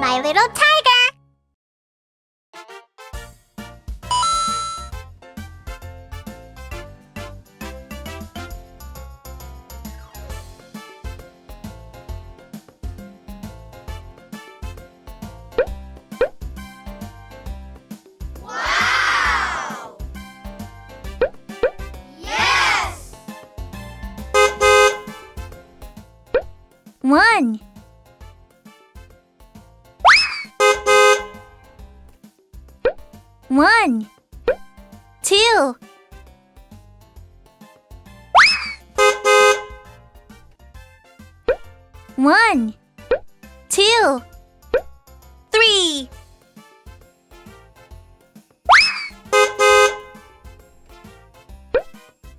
마이리틀타이거. One, one, two, one, two, three,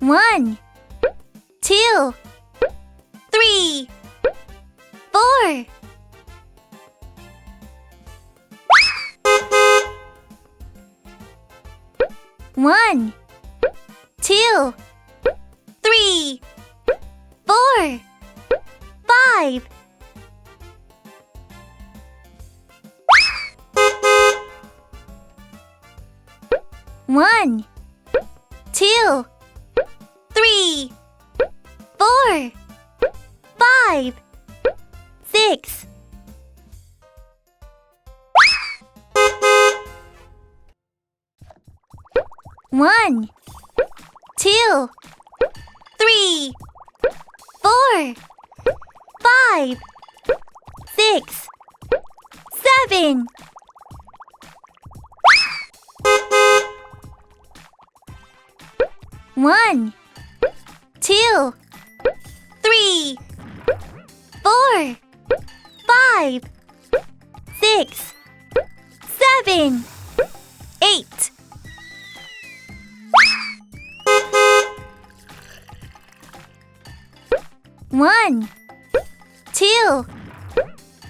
one, two, three, four, one, two, three, four, five, one, two, three, four, five, six, one, two, three, four, five, six, seven, one, two, three, four, five, six, seven, eight, one, two,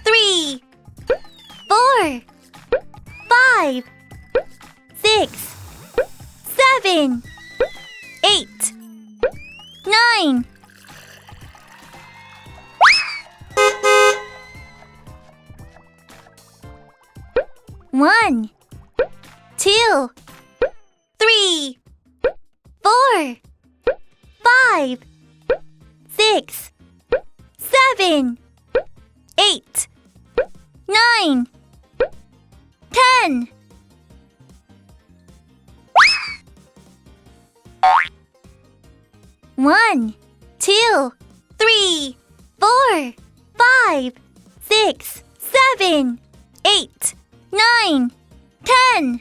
three, four, five, six, seven, eight, nine, one, two, three, four, five, six, seven, eight, nine, 10. One, two, three, four, five, six, seven, eight, nine, 10.